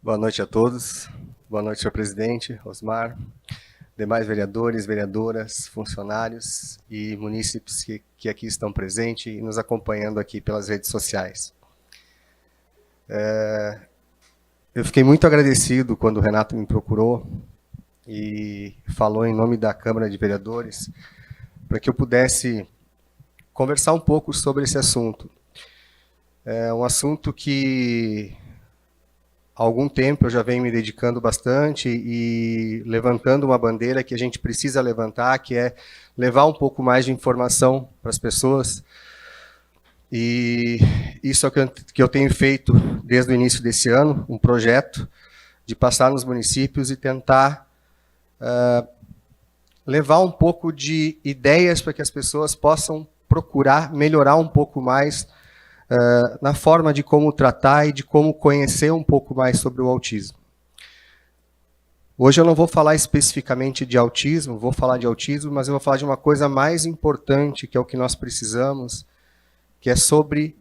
Boa noite a todos. Boa noite, senhor presidente, Osmar, demais vereadores, vereadoras, funcionários e munícipes que aqui estão presentes e nos acompanhando aqui pelas redes sociais. Eu fiquei muito agradecido quando o Renato me procurou e falou em nome da Câmara de Vereadores para que eu pudesse conversar um pouco sobre esse assunto. É um assunto que há algum tempo eu já venho me dedicando bastante e levantando uma bandeira que a gente precisa levantar, que é levar um pouco mais de informação para as pessoas. E isso é o que eu tenho feito desde o início desse ano, um projeto de passar nos municípios e tentar levar um pouco de ideias para que as pessoas possam procurar melhorar um pouco mais na forma de como tratar e de como conhecer um pouco mais sobre o autismo. Hoje eu não vou falar especificamente de autismo, vou falar de autismo, mas eu vou falar de uma coisa mais importante, que é o que nós precisamos, que é sobre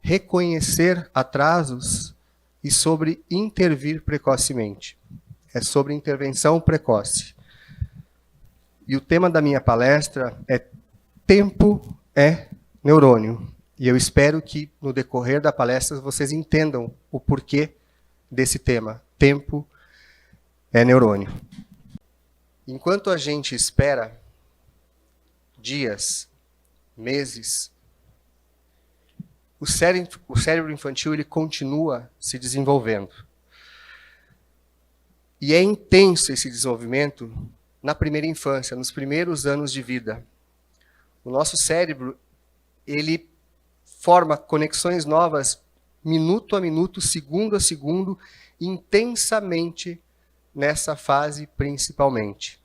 reconhecer atrasos e sobre intervir precocemente. É sobre intervenção precoce. E o tema da minha palestra é Tempo é Neurônio. E eu espero que, no decorrer da palestra, vocês entendam o porquê desse tema. Tempo é neurônio. Enquanto a gente espera dias, meses, o cérebro infantil ele continua se desenvolvendo. E é intenso esse desenvolvimento na primeira infância, nos primeiros anos de vida. O nosso cérebro, ele forma conexões novas, minuto a minuto, segundo a segundo, intensamente nessa fase principalmente.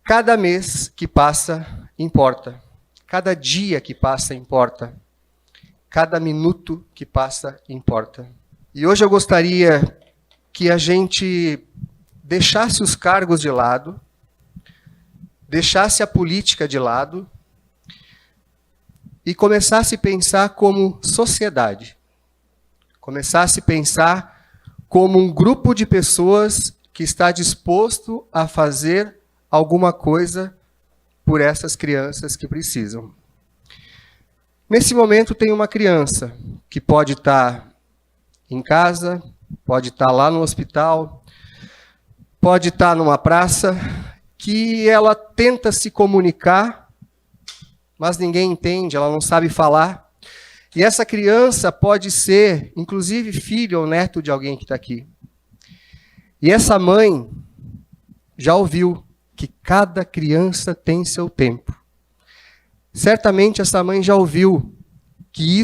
Cada mês que passa importa. Cada dia que passa importa. Cada minuto que passa importa. E hoje eu gostaria que a gente deixasse os cargos de lado, deixasse a política de lado, e começasse a pensar como sociedade. Começasse a pensar como um grupo de pessoas que está disposto a fazer alguma coisa por essas crianças que precisam. Nesse momento tem uma criança que pode estar em casa, pode estar lá no hospital, pode estar numa praça, que ela tenta se comunicar, mas ninguém entende, ela não sabe falar. E essa criança pode ser, inclusive, filho ou neto de alguém que está aqui. E essa mãe já ouviu que cada criança tem seu tempo. Certamente essa mãe já ouviu que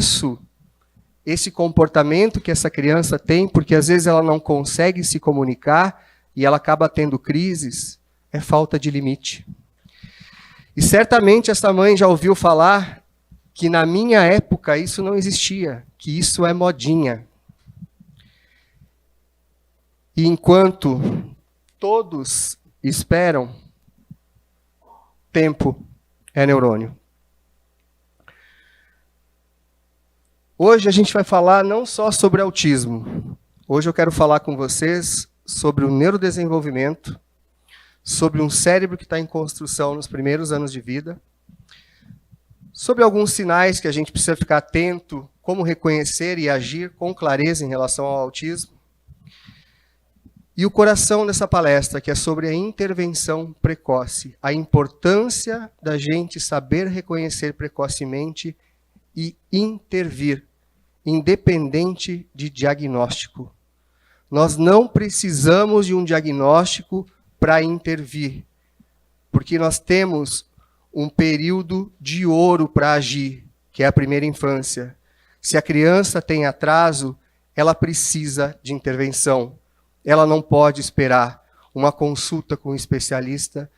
esse comportamento que essa criança tem, porque às vezes ela não consegue se comunicar e ela acaba tendo crises, é falta de limite. E certamente essa mãe já ouviu falar que na minha época isso não existia, que isso é modinha. E enquanto todos esperam, tempo é neurônio. Hoje a gente vai falar não só sobre autismo. Hoje eu quero falar com vocês sobre o neurodesenvolvimento, sobre um cérebro que está em construção nos primeiros anos de vida, sobre alguns sinais que a gente precisa ficar atento, como reconhecer e agir com clareza em relação ao autismo, e o coração dessa palestra, que é sobre a intervenção precoce, a importância da gente saber reconhecer precocemente e intervir, independente de diagnóstico. Nós não precisamos de um diagnóstico para intervir, porque nós temos um período de ouro para agir, que é a primeira infância. Se a criança tem atraso, ela precisa de intervenção. Ela não pode esperar uma consulta com um especialista,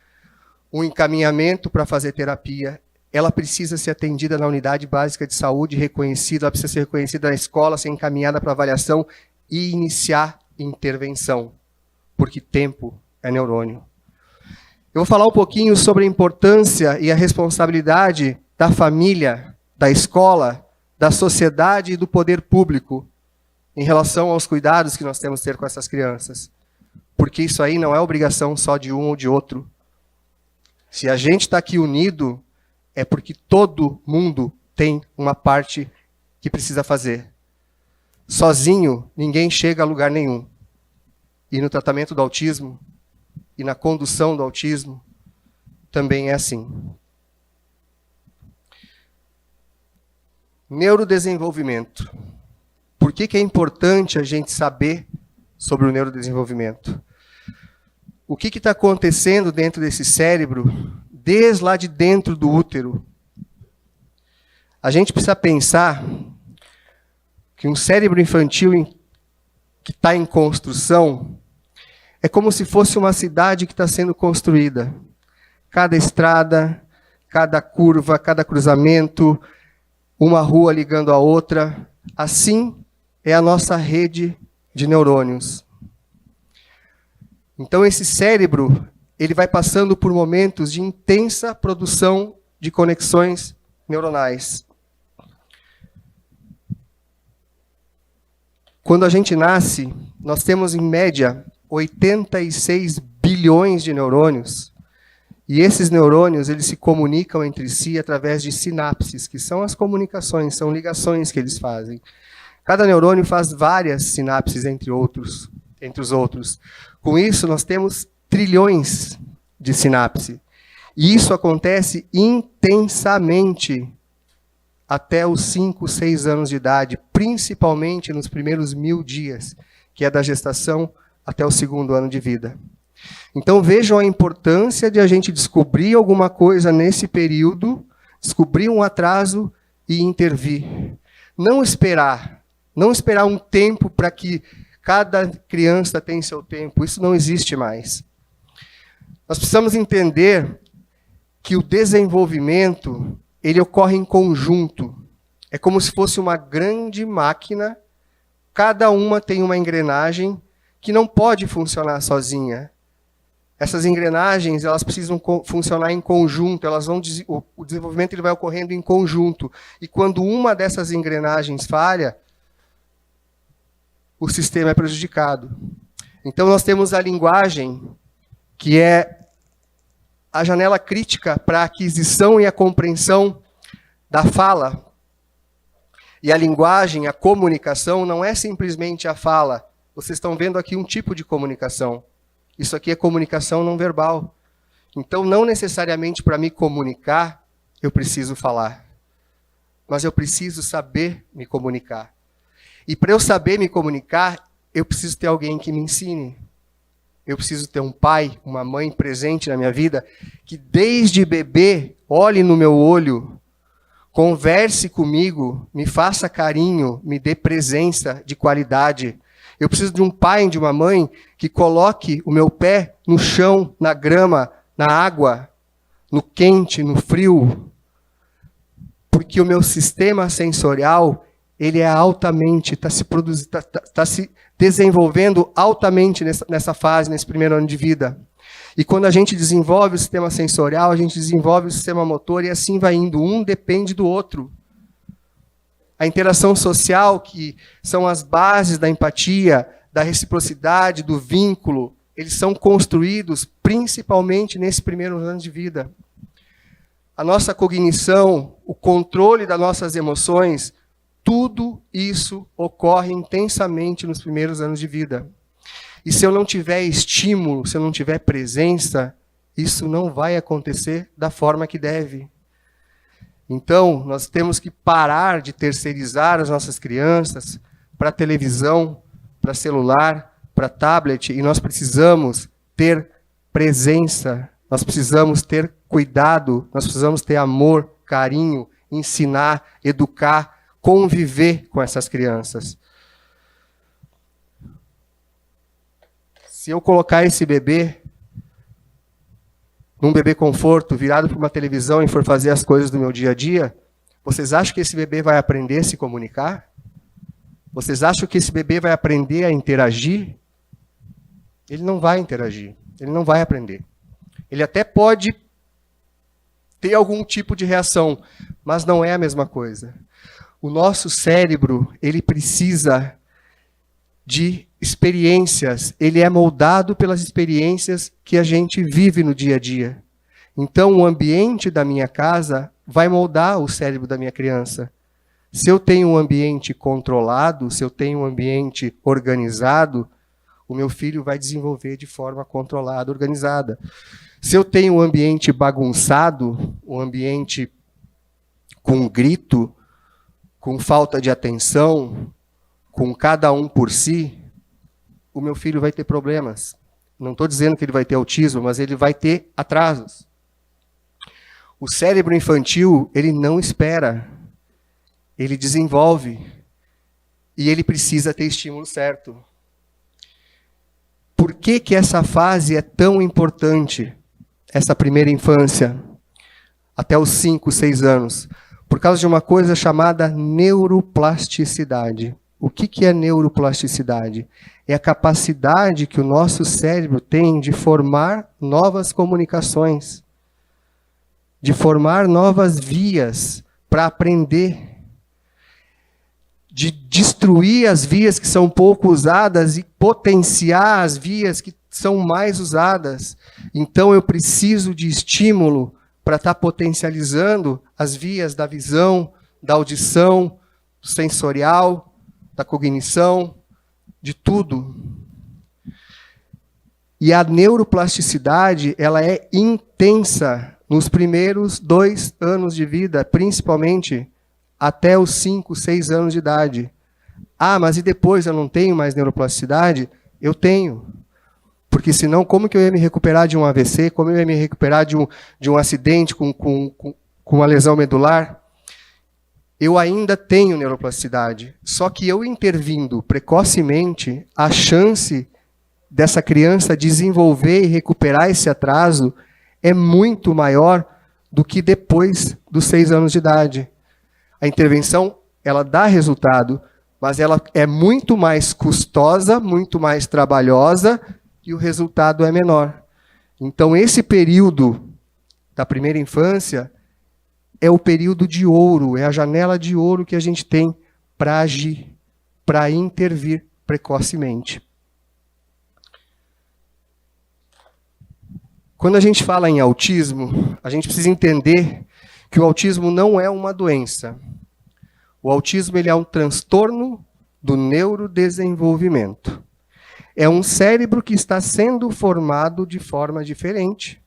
um encaminhamento para fazer terapia. Ela precisa ser atendida na unidade básica de saúde, reconhecida, ela precisa ser reconhecida na escola, ser encaminhada para avaliação e iniciar intervenção, porque tempo é neurônio. Eu vou falar um pouquinho sobre a importância e a responsabilidade da família, da escola, da sociedade e do poder público em relação aos cuidados que nós temos que ter com essas crianças. Porque isso aí não é obrigação só de um ou de outro. Se a gente está aqui unido, é porque todo mundo tem uma parte que precisa fazer. Sozinho, ninguém chega a lugar nenhum. E no tratamento do autismo, e na condução do autismo, também é assim. Neurodesenvolvimento. Por que é importante a gente saber sobre o neurodesenvolvimento? O que está acontecendo dentro desse cérebro, desde lá de dentro do útero? A gente precisa pensar que um cérebro infantil que está em construção é como se fosse uma cidade que está sendo construída. Cada estrada, cada curva, cada cruzamento, uma rua ligando a outra. Assim é a nossa rede de neurônios. Então esse cérebro, ele vai passando por momentos de intensa produção de conexões neuronais. Quando a gente nasce, nós temos em média 86 bilhões de neurônios. E esses neurônios, eles se comunicam entre si através de sinapses, que são as comunicações, são ligações que eles fazem. Cada neurônio faz várias sinapses entre os outros. Com isso, nós temos trilhões de sinapse. E isso acontece intensamente até os 5, 6 anos de idade, principalmente nos primeiros 1000 dias, que é da gestação até o 2º ano de vida. Então vejam a importância de a gente descobrir alguma coisa nesse período, descobrir um atraso e intervir. Não esperar um tempo para que cada criança tenha seu tempo. Isso não existe mais. Nós precisamos entender que o desenvolvimento, ele ocorre em conjunto. É como se fosse uma grande máquina, cada uma tem uma engrenagem que não pode funcionar sozinha. Essas engrenagens, elas precisam funcionar em conjunto, o desenvolvimento ele vai ocorrendo em conjunto. E quando uma dessas engrenagens falha, o sistema é prejudicado. Então nós temos a linguagem, que é a janela crítica para a aquisição e a compreensão da fala. E a linguagem, a comunicação, não é simplesmente a fala. Vocês estão vendo aqui um tipo de comunicação. Isso aqui é comunicação não verbal. Então, não necessariamente para me comunicar, eu preciso falar. Mas eu preciso saber me comunicar. E para eu saber me comunicar, eu preciso ter alguém que me ensine. Eu preciso ter um pai, uma mãe presente na minha vida, que desde bebê olhe no meu olho, converse comigo, me faça carinho, me dê presença de qualidade. Eu preciso de um pai e de uma mãe que coloque o meu pé no chão, na grama, na água, no quente, no frio. Porque o meu sistema sensorial, ele é altamente, está se desenvolvendo altamente nessa fase, nesse primeiro ano de vida. E quando a gente desenvolve o sistema sensorial, a gente desenvolve o sistema motor e assim vai indo. Um depende do outro. A interação social, que são as bases da empatia, da reciprocidade, do vínculo, eles são construídos principalmente nesse primeiro ano de vida. A nossa cognição, o controle das nossas emoções, tudo isso ocorre intensamente nos primeiros anos de vida. E se eu não tiver estímulo, se eu não tiver presença, isso não vai acontecer da forma que deve. Então, nós temos que parar de terceirizar as nossas crianças para televisão, para celular, para tablet, e nós precisamos ter presença, nós precisamos ter cuidado, nós precisamos ter amor, carinho, ensinar, educar, conviver com essas crianças. Se eu colocar esse bebê num bebê conforto, virado para uma televisão e for fazer as coisas do meu dia a dia, vocês acham que esse bebê vai aprender a se comunicar? Vocês acham que esse bebê vai aprender a interagir? Ele não vai interagir, ele não vai aprender. Ele até pode ter algum tipo de reação, mas não é a mesma coisa. O nosso cérebro, ele precisa de experiências, ele é moldado pelas experiências que a gente vive no dia a dia. Então, o ambiente da minha casa vai moldar o cérebro da minha criança. Se eu tenho um ambiente controlado, se eu tenho um ambiente organizado, o meu filho vai desenvolver de forma controlada, organizada. Se eu tenho um ambiente bagunçado, um ambiente com grito, com falta de atenção, com cada um por si, o meu filho vai ter problemas. Não estou dizendo que ele vai ter autismo, mas ele vai ter atrasos. O cérebro infantil, ele não espera. Ele desenvolve. E ele precisa ter estímulo certo. Por que que essa fase é tão importante? Essa primeira infância, até os 5, 6 anos. Por causa de uma coisa chamada neuroplasticidade. O que é neuroplasticidade? É a capacidade que o nosso cérebro tem de formar novas comunicações, de formar novas vias para aprender, de destruir as vias que são pouco usadas e potenciar as vias que são mais usadas. Então eu preciso de estímulo para estar potencializando as vias da visão, da audição, do sensorial, da cognição, de tudo. E a neuroplasticidade, ela é intensa nos primeiros 2 anos de vida, principalmente até os 5, 6 anos de idade. Ah, mas e depois eu não tenho mais neuroplasticidade? Eu tenho. Porque senão, como que eu ia me recuperar de um AVC? Como eu ia me recuperar de um acidente com uma lesão medular? Eu ainda tenho neuroplasticidade. Só que eu intervindo precocemente, a chance dessa criança desenvolver e recuperar esse atraso é muito maior do que depois dos 6 anos de idade. A intervenção, ela dá resultado, mas ela é muito mais custosa, muito mais trabalhosa, e o resultado é menor. Então, esse período da primeira infância é o período de ouro, é a janela de ouro que a gente tem para agir, para intervir precocemente. Quando a gente fala em autismo, a gente precisa entender que o autismo não é uma doença. O autismo ele é um transtorno do neurodesenvolvimento. É um cérebro que está sendo formado de forma diferente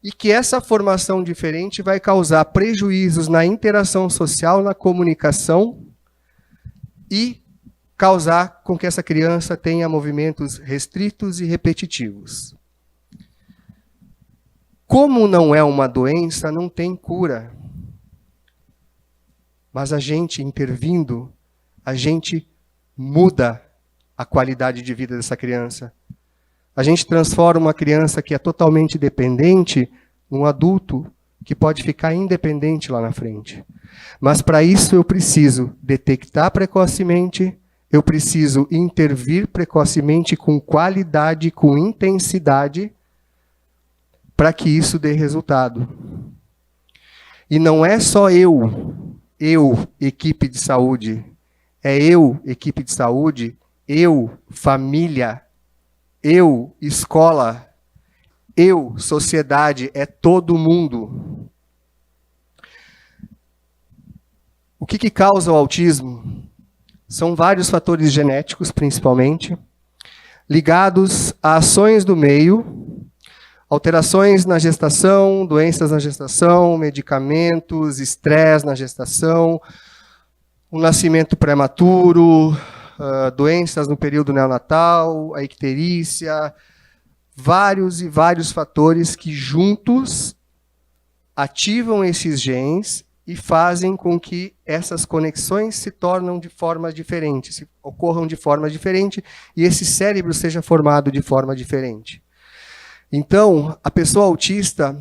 e que essa formação diferente vai causar prejuízos na interação social, na comunicação e causar com que essa criança tenha movimentos restritos e repetitivos. Como não é uma doença, não tem cura. Mas a gente intervindo, a gente muda a qualidade de vida dessa criança. A gente transforma uma criança que é totalmente dependente num adulto que pode ficar independente lá na frente. Mas para isso eu preciso detectar precocemente, eu preciso intervir precocemente com qualidade, com intensidade, para que isso dê resultado. E não é só eu, equipe de saúde, é eu, equipe de saúde, eu, família, eu, escola, eu, sociedade, é todo mundo. O que causa o autismo? São vários fatores genéticos, principalmente, ligados a ações do meio, alterações na gestação, doenças na gestação, medicamentos, estresse na gestação, o nascimento prematuro, doenças no período neonatal, a icterícia, vários e vários fatores que juntos ativam esses genes e fazem com que essas conexões se tornem de forma diferente, ocorram de forma diferente e esse cérebro seja formado de forma diferente. Então, a pessoa autista,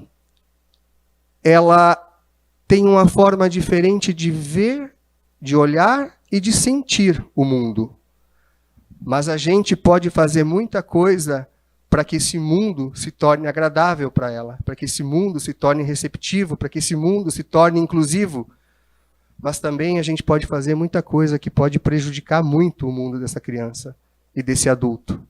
ela tem uma forma diferente de ver, de olhar e de sentir o mundo. Mas a gente pode fazer muita coisa para que esse mundo se torne agradável para ela, para que esse mundo se torne receptivo, para que esse mundo se torne inclusivo. Mas também a gente pode fazer muita coisa que pode prejudicar muito o mundo dessa criança. e desse adulto.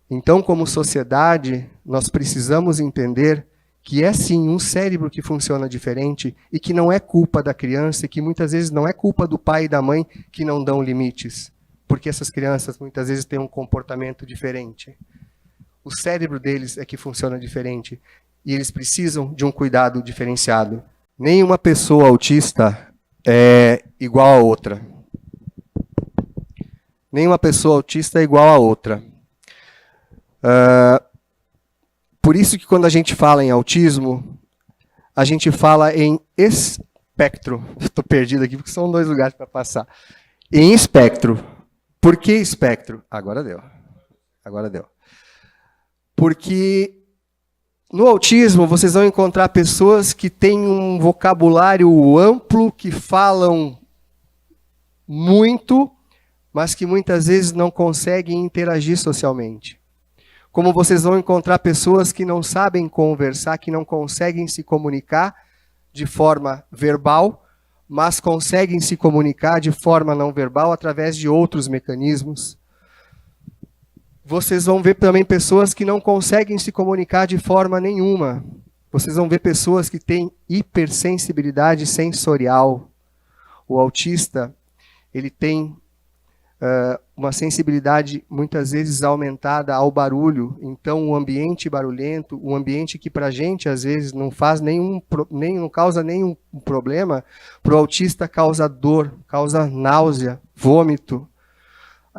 Então, como sociedade, nós precisamos entender que é sim um cérebro que funciona diferente e que não é culpa da criança e que muitas vezes não é culpa do pai e da mãe que não dão limites, porque essas crianças muitas vezes têm um comportamento diferente. O cérebro deles é que funciona diferente e eles precisam de um cuidado diferenciado. Nenhuma pessoa autista é igual a outra. Nenhuma pessoa autista é igual a outra. Por isso que quando a gente fala em autismo, a gente fala em espectro. Estou perdido aqui porque são 2 lugares para passar. Em espectro. Por que espectro? Agora deu. Agora deu. Porque no autismo vocês vão encontrar pessoas que têm um vocabulário amplo, que falam muito, mas que muitas vezes não conseguem interagir socialmente. Como vocês vão encontrar pessoas que não sabem conversar, que não conseguem se comunicar de forma verbal, mas conseguem se comunicar de forma não verbal através de outros mecanismos. Vocês vão ver também pessoas que não conseguem se comunicar de forma nenhuma. Vocês vão ver pessoas que têm hipersensibilidade sensorial. O autista, ele tem uma sensibilidade muitas vezes aumentada ao barulho. Então, o ambiente barulhento, o ambiente que para a gente às vezes não faz não causa nenhum problema, para o autista causa dor, causa náusea, vômito.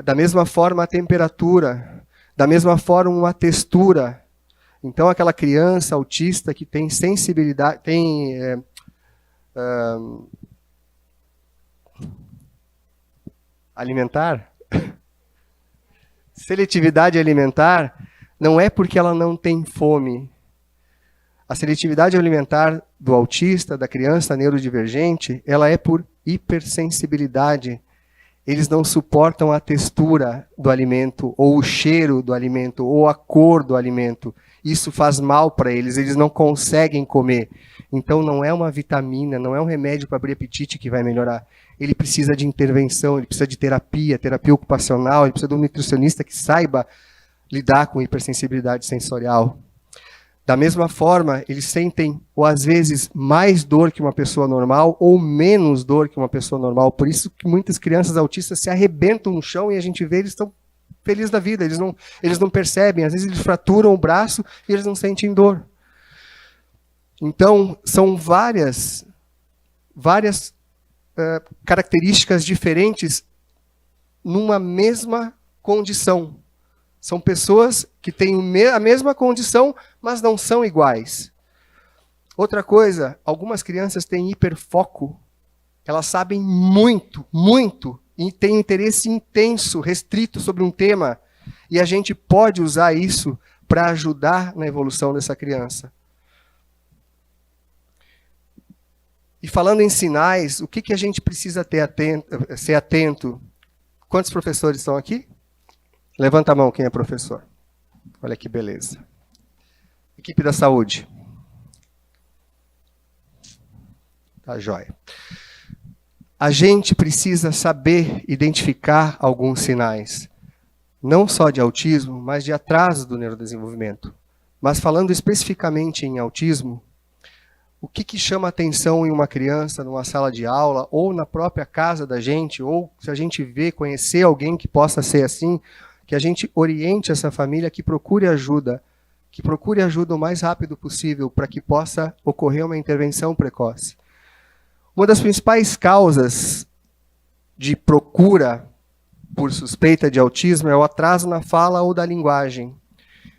Da mesma forma a temperatura, da mesma forma uma textura. Então, aquela criança autista que tem sensibilidade, tem alimentar? Seletividade alimentar não é porque ela não tem fome. A seletividade alimentar do autista, da criança neurodivergente, ela é por hipersensibilidade. Eles não suportam a textura do alimento, ou o cheiro do alimento, ou a cor do alimento. Isso faz mal para eles, eles não conseguem comer. Então não é uma vitamina, não é um remédio para abrir apetite que vai melhorar. Ele precisa de intervenção, ele precisa de terapia ocupacional, ele precisa de um nutricionista que saiba lidar com hipersensibilidade sensorial. Da mesma forma, eles sentem, ou às vezes, mais dor que uma pessoa normal, ou menos dor que uma pessoa normal. Por isso que muitas crianças autistas se arrebentam no chão e a gente vê, eles estão felizes da vida, eles não percebem. Às vezes eles fraturam o braço e eles não sentem dor. Então, são várias características diferentes numa mesma condição. São pessoas que têm a mesma condição, mas não são iguais. Outra coisa, algumas crianças têm hiperfoco. Elas sabem muito, muito, e têm interesse intenso, restrito sobre um tema. E a gente pode usar isso para ajudar na evolução dessa criança. E falando em sinais, o que a gente precisa ser atento? Quantos professores estão aqui? Levanta a mão quem é professor. Olha que beleza. Equipe da saúde. Tá jóia. A gente precisa saber identificar alguns sinais. Não só de autismo, mas de atraso do neurodesenvolvimento. Mas falando especificamente em autismo, o que chama atenção em uma criança, numa sala de aula, ou na própria casa da gente, ou se a gente vê, conhecer alguém que possa ser assim, que a gente oriente essa família, que procure ajuda o mais rápido possível para que possa ocorrer uma intervenção precoce. Uma das principais causas de procura por suspeita de autismo é o atraso na fala ou da linguagem.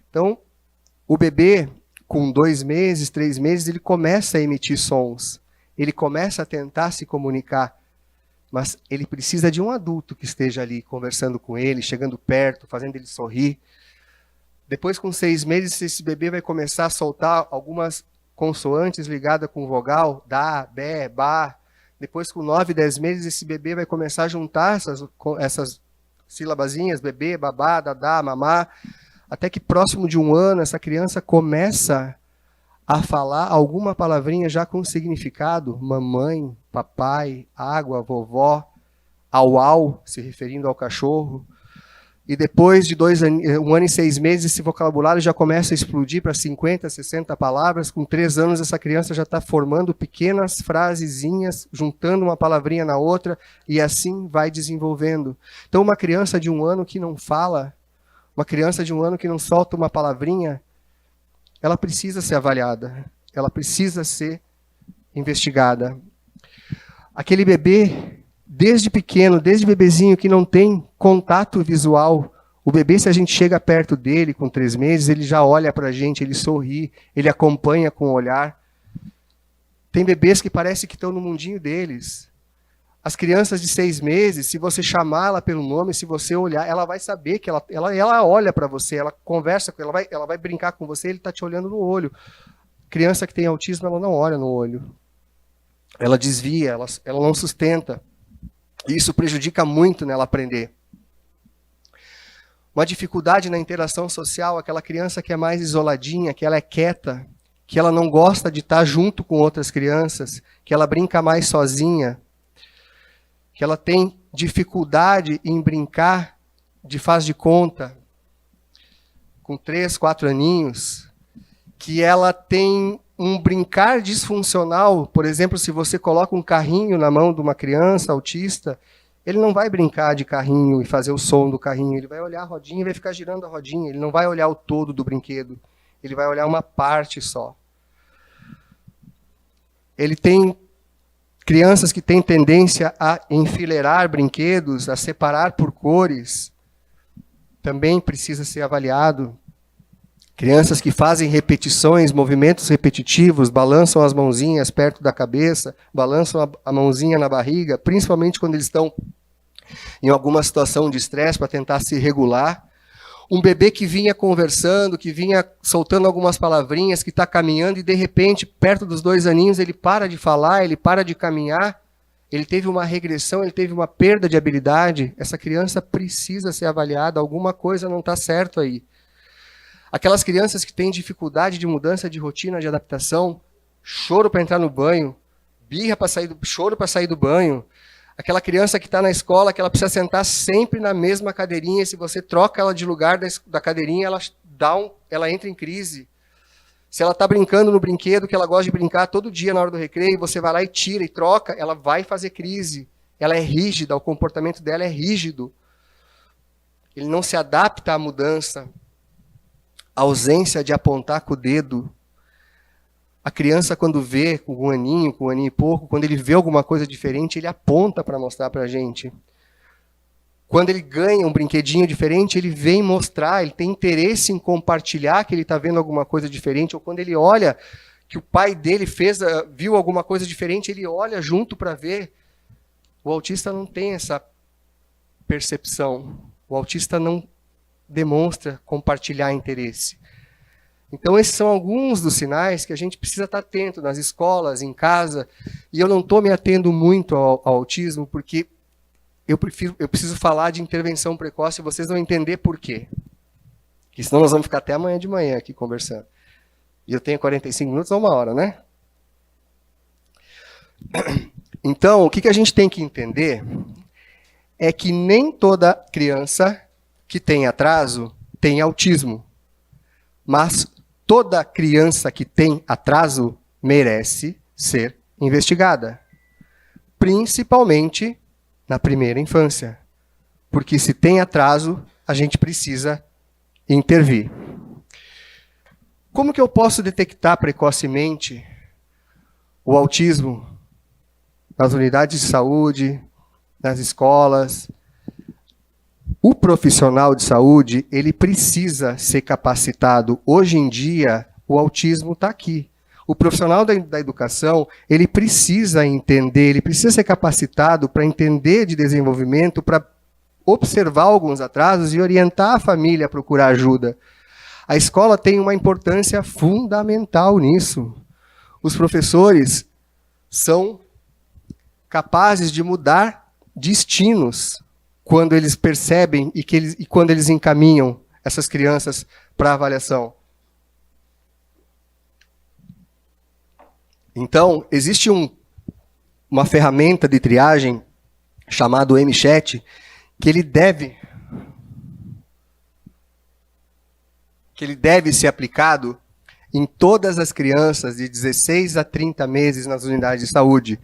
Então, o bebê, com 2 meses, 3 meses, ele começa a emitir sons, ele começa a tentar se comunicar. Mas ele precisa de um adulto que esteja ali conversando com ele, chegando perto, fazendo ele sorrir. Depois, com 6 meses, esse bebê vai começar a soltar algumas consoantes ligadas com vogal, dá, bé, bá. Depois, com 9, 10 meses, esse bebê vai começar a juntar essas sílabazinhas, bebê, babá, dadá, mamá. Até que próximo de 1 ano, essa criança começa a falar alguma palavrinha já com significado, mamãe, papai, água, vovó, au-au, se referindo ao cachorro. e depois de 1 ano e 6 meses, esse vocabulário já começa a explodir para 50, 60 palavras. Com 3 anos, essa criança já está formando pequenas frasezinhas, juntando uma palavrinha na outra, e assim vai desenvolvendo. Então, uma criança de 1 ano que não fala, uma criança de 1 ano que não solta uma palavrinha, ela precisa ser avaliada, ela precisa ser investigada. Aquele bebê, desde pequeno, desde bebezinho, que não tem contato visual, o bebê, se a gente chega perto dele com 3 meses, ele já olha para a gente, ele sorri, ele acompanha com o olhar. Tem bebês que parece que estão no mundinho deles. As crianças de 6 meses, se você chamá-la pelo nome, se você olhar, ela vai saber que ela olha para você, ela conversa com ela vai brincar com você, ele está te olhando no olho. Criança que tem autismo, ela não olha no olho. Ela desvia, ela não sustenta. E isso prejudica muito nela aprender. Uma dificuldade na interação social, aquela criança que é mais isoladinha, que ela é quieta, que ela não gosta de estar junto com outras crianças, que ela brinca mais sozinha, que ela tem dificuldade em brincar de faz de conta, com 3, 4 aninhos, que ela tem um brincar disfuncional. Por exemplo, se você coloca um carrinho na mão de uma criança autista, ele não vai brincar de carrinho e fazer o som do carrinho, ele vai olhar a rodinha e vai ficar girando a rodinha, ele não vai olhar o todo do brinquedo, ele vai olhar uma parte só. Ele tem crianças que têm tendência a enfileirar brinquedos, a separar por cores, também precisa ser avaliado. Crianças que fazem repetições, movimentos repetitivos, balançam as mãozinhas perto da cabeça, balançam a mãozinha na barriga, principalmente quando eles estão em alguma situação de estresse para tentar se regular. Um bebê que vinha conversando, que vinha soltando algumas palavrinhas, que está caminhando e, de repente, perto dos 2 aninhos, ele para de falar, ele para de caminhar, ele teve uma regressão, ele teve uma perda de habilidade. Essa criança precisa ser avaliada, alguma coisa não está certo aí. Aquelas crianças que têm dificuldade de mudança de rotina, de adaptação, choro para entrar no banho, choro para sair do banho. Aquela criança que está na escola, que ela precisa sentar sempre na mesma cadeirinha, e se você troca ela de lugar da cadeirinha, ela entra em crise. Se ela está brincando no brinquedo, que ela gosta de brincar todo dia na hora do recreio, você vai lá e tira e troca, ela vai fazer crise. Ela é rígida, o comportamento dela é rígido. Ele não se adapta à mudança. A ausência de apontar com o dedo. A criança, quando vê, com 1 aninho, com 1 aninho e pouco, quando ele vê alguma coisa diferente, ele aponta para mostrar para a gente. Quando ele ganha um brinquedinho diferente, ele vem mostrar, ele tem interesse em compartilhar que ele está vendo alguma coisa diferente, ou quando ele olha que o pai dele viu alguma coisa diferente, ele olha junto para ver. O autista não tem essa percepção. O autista não demonstra compartilhar interesse. Então, esses são alguns dos sinais que a gente precisa estar atento nas escolas, em casa. E eu não estou me atendo muito ao autismo, porque eu preciso falar de intervenção precoce e vocês vão entender por quê. Porque senão nós vamos ficar até amanhã de manhã aqui conversando. E eu tenho 45 minutos ou 1 hora, né? Então, o que a gente tem que entender é que nem toda criança que tem atraso tem autismo. Mas toda criança que tem atraso merece ser investigada. Principalmente na primeira infância. Porque se tem atraso, a gente precisa intervir. Como que eu posso detectar precocemente o autismo nas unidades de saúde, nas escolas? O profissional de saúde, ele precisa ser capacitado. Hoje em dia, o autismo está aqui. O profissional da educação, ele precisa entender, ele precisa ser capacitado para entender de desenvolvimento, para observar alguns atrasos e orientar a família a procurar ajuda. A escola tem uma importância fundamental nisso. Os professores são capazes de mudar destinos quando eles percebem e quando eles encaminham essas crianças para a avaliação. Então, existe uma ferramenta de triagem chamada MChat, que ele deve que ele deve ser aplicado em todas as crianças de 16 a 30 meses nas unidades de saúde.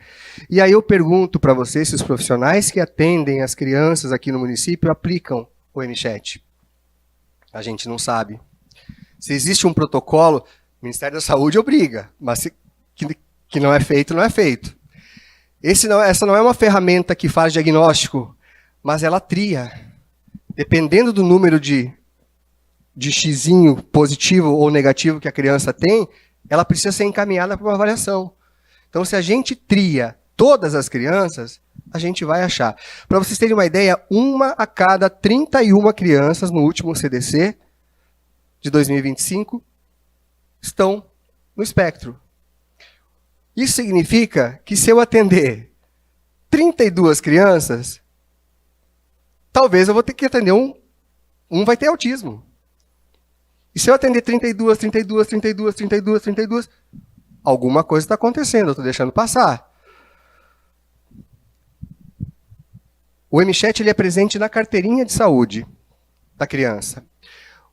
E aí eu pergunto para vocês se os profissionais que atendem as crianças aqui no município aplicam o MChat. A gente não sabe. Se existe um protocolo, o Ministério da Saúde obriga, mas que não é feito, não é feito. Essa não é uma ferramenta que faz diagnóstico, mas ela tria. Dependendo do número de xizinho positivo ou negativo que a criança tem, ela precisa ser encaminhada para uma avaliação. Então, se a gente tria todas as crianças, a gente vai achar. Para vocês terem uma ideia, 1 a cada 31 crianças no último CDC de 2025 estão no espectro. Isso significa que se eu atender 32 crianças, talvez eu vou ter que atender um vai ter autismo. E se eu atender 32, alguma coisa está acontecendo, eu estou deixando passar. O MChat ele é presente na carteirinha de saúde da criança.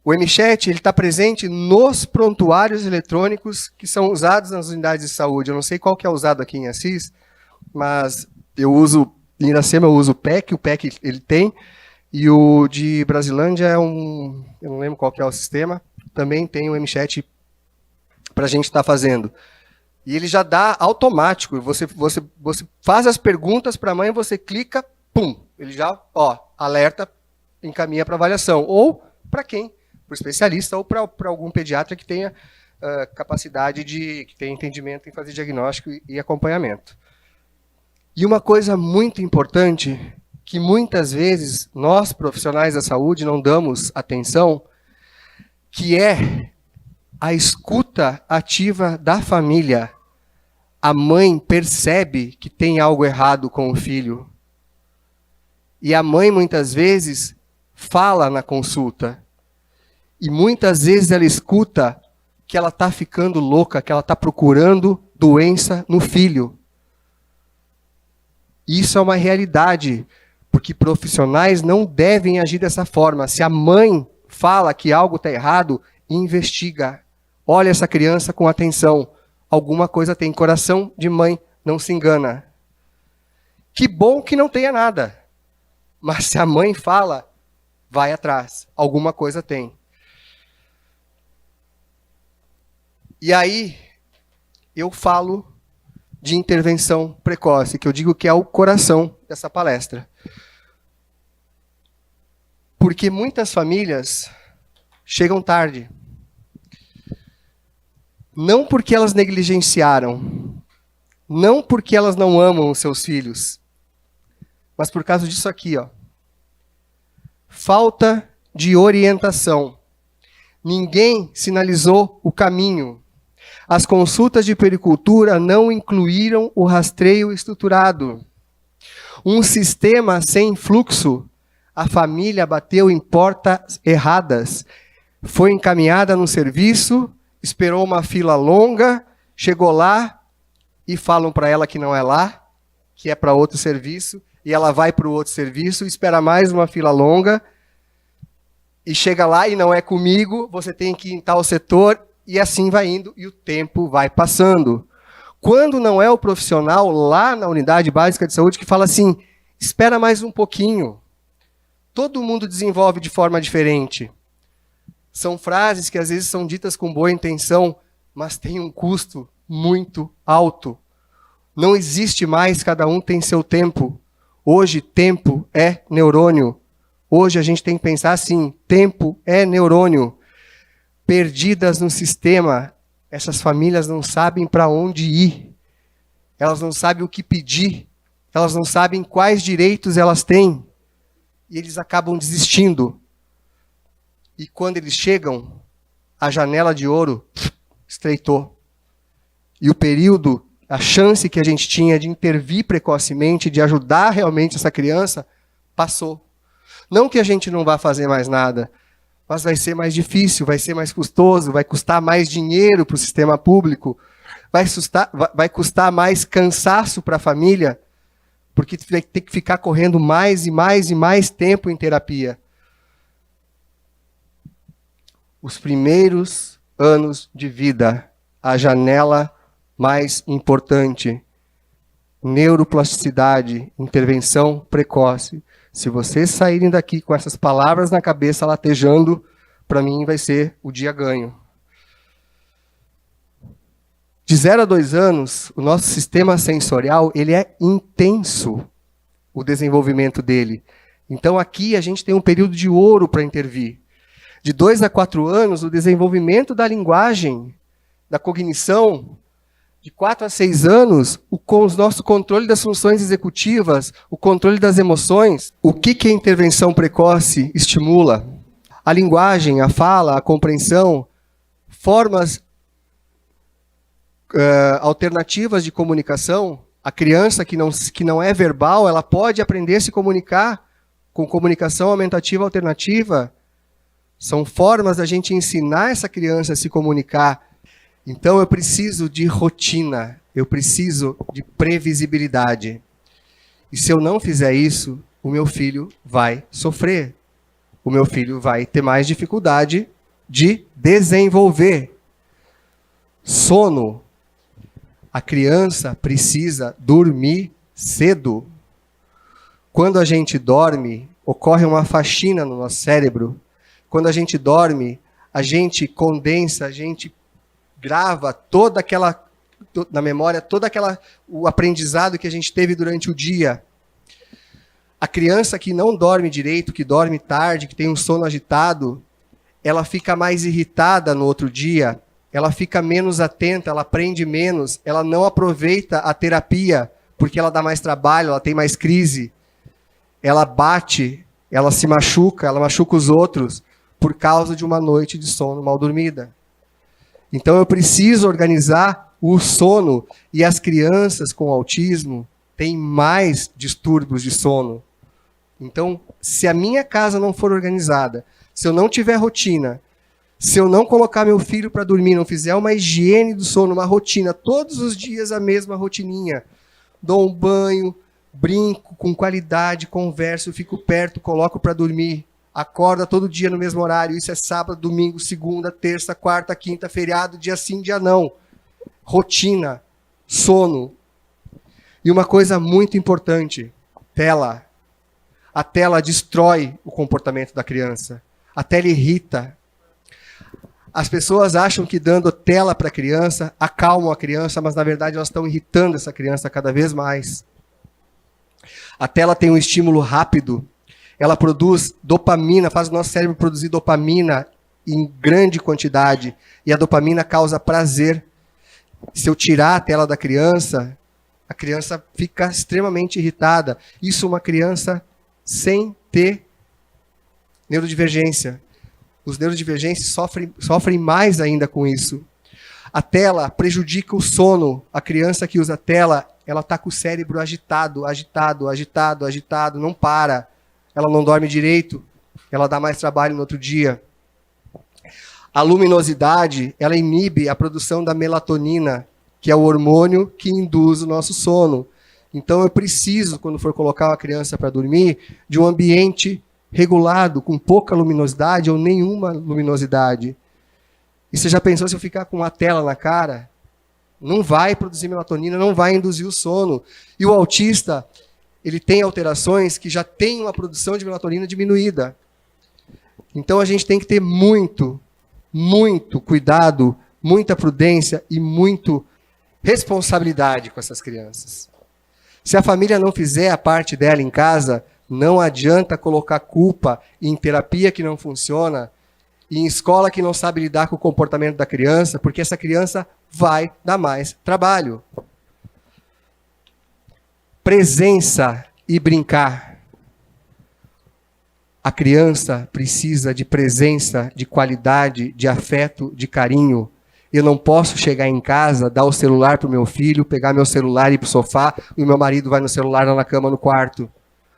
O MChat está presente nos prontuários eletrônicos que são usados nas unidades de saúde. Eu não sei qual que é usado aqui em Assis, mas eu uso, em Iracema eu uso o PEC ele tem, e o de Brasilândia é eu não lembro qual que é o sistema, também tem o MChat para a gente estar fazendo. E ele já dá automático, você faz as perguntas para a mãe, você clica, pum, ele já, alerta, encaminha para avaliação. Ou para quem? Para o especialista ou para algum pediatra que tenha capacidade que tenha entendimento em fazer diagnóstico e acompanhamento. E uma coisa muito importante, que muitas vezes nós, profissionais da saúde, não damos atenção, que é a escuta ativa da família. A mãe percebe que tem algo errado com o filho. E a mãe, muitas vezes, fala na consulta. E muitas vezes ela escuta que ela está ficando louca, que ela está procurando doença no filho. Isso é uma realidade, porque profissionais não devem agir dessa forma. Se a mãe fala que algo está errado, investiga. Olha essa criança com atenção. Alguma coisa tem. Coração de mãe não se engana. Que bom que não tenha nada. Mas se a mãe fala, vai atrás. Alguma coisa tem. E aí, eu falo de intervenção precoce, que eu digo que é o coração dessa palestra. Porque muitas famílias chegam tarde. Não porque elas negligenciaram, não porque elas não amam os seus filhos, mas por causa disso aqui, falta de orientação. Ninguém sinalizou o caminho. As consultas de puericultura não incluíram o rastreio estruturado. Um sistema sem fluxo. A família bateu em portas erradas. Foi encaminhada no serviço, esperou uma fila longa, chegou lá e falam para ela que não é lá, que é para outro serviço, e ela vai para o outro serviço, espera mais uma fila longa, e chega lá e não é comigo, você tem que ir em tal setor, e assim vai indo, e o tempo vai passando. Quando não é o profissional lá na unidade básica de saúde que fala assim, espera mais um pouquinho. Todo mundo desenvolve de forma diferente. São frases que às vezes são ditas com boa intenção, mas tem um custo muito alto. Não existe mais, cada um tem seu tempo. Hoje, tempo é neurônio. Hoje a gente tem que pensar assim, tempo é neurônio. Perdidas no sistema, essas famílias não sabem para onde ir. Elas não sabem o que pedir. Elas não sabem quais direitos elas têm. E eles acabam desistindo. E quando eles chegam, a janela de ouro estreitou. E o período, a chance que a gente tinha de intervir precocemente, de ajudar realmente essa criança, passou. Não que a gente não vá fazer mais nada, mas vai ser mais difícil, vai ser mais custoso, vai custar mais dinheiro para o sistema público, vai custar mais cansaço para a família, porque vai ter que ficar correndo mais e mais e mais tempo em terapia. Os primeiros anos de vida, a janela mais importante. Neuroplasticidade, intervenção precoce. Se vocês saírem daqui com essas palavras na cabeça latejando, para mim vai ser o dia ganho. De 0 a 2 anos, o nosso sistema sensorial ele é intenso, o desenvolvimento dele. Então aqui a gente tem um período de ouro para intervir. De 2 a 4 anos, o desenvolvimento da linguagem, da cognição. De 4 a 6 anos, o nosso controle das funções executivas, o controle das emoções. O que a intervenção precoce estimula? A linguagem, a fala, a compreensão, formas alternativas de comunicação. A criança que não é verbal, ela pode aprender a se comunicar com comunicação aumentativa alternativa. São formas da gente ensinar essa criança a se comunicar. Então eu preciso de rotina, eu preciso de previsibilidade. E se eu não fizer isso, o meu filho vai sofrer. O meu filho vai ter mais dificuldade de desenvolver. Sono. A criança precisa dormir cedo. Quando a gente dorme, ocorre uma faxina no nosso cérebro. Quando a gente dorme, a gente condensa, a gente grava toda aquela, na memória, o aprendizado que a gente teve durante o dia. A criança que não dorme direito, que dorme tarde, que tem um sono agitado, ela fica mais irritada no outro dia, ela fica menos atenta, ela aprende menos, ela não aproveita a terapia, porque ela dá mais trabalho, ela tem mais crise, ela bate, ela se machuca, ela machuca os outros, por causa de uma noite de sono mal dormida. Então eu preciso organizar o sono, e as crianças com autismo têm mais distúrbios de sono. Então, se a minha casa não for organizada, se eu não tiver rotina, se eu não colocar meu filho para dormir, não fizer uma higiene do sono, uma rotina, todos os dias a mesma rotininha, dou um banho, brinco com qualidade, converso, fico perto, coloco para dormir, acorda todo dia no mesmo horário, isso é sábado, domingo, segunda, terça, quarta, quinta, feriado, dia sim, dia não. Rotina, sono. E uma coisa muito importante, tela. A tela destrói o comportamento da criança. A tela irrita. As pessoas acham que dando tela para a criança, acalmam a criança, mas na verdade elas estão irritando essa criança cada vez mais. A tela tem um estímulo rápido, ela produz dopamina, faz o nosso cérebro produzir dopamina em grande quantidade, e a dopamina causa prazer. Se eu tirar a tela da criança, a criança fica extremamente irritada. Isso uma criança sem ter neurodivergência. Os neurodivergentes sofrem mais ainda com isso. A tela prejudica o sono. A criança que usa tela, ela está com o cérebro agitado, não para. Ela não dorme direito, ela dá mais trabalho no outro dia. A luminosidade, ela inibe a produção da melatonina, que é o hormônio que induz o nosso sono. Então eu preciso, quando for colocar uma criança para dormir, de um ambiente regulado, com pouca luminosidade ou nenhuma luminosidade. E você já pensou se eu ficar com uma tela na cara? Não vai produzir melatonina, não vai induzir o sono. E o autista, ele tem alterações que já tem uma produção de melatonina diminuída. Então a gente tem que ter muito cuidado, muita prudência e muita responsabilidade com essas crianças. Se a família não fizer a parte dela em casa, não adianta colocar culpa em terapia que não funciona, em escola que não sabe lidar com o comportamento da criança, porque essa criança vai dar mais trabalho. Presença e brincar. A criança precisa de presença, de qualidade, de afeto, de carinho. Eu não posso chegar em casa, dar o celular para o meu filho, pegar meu celular e ir para o sofá, e o meu marido vai no celular lá na cama, no quarto.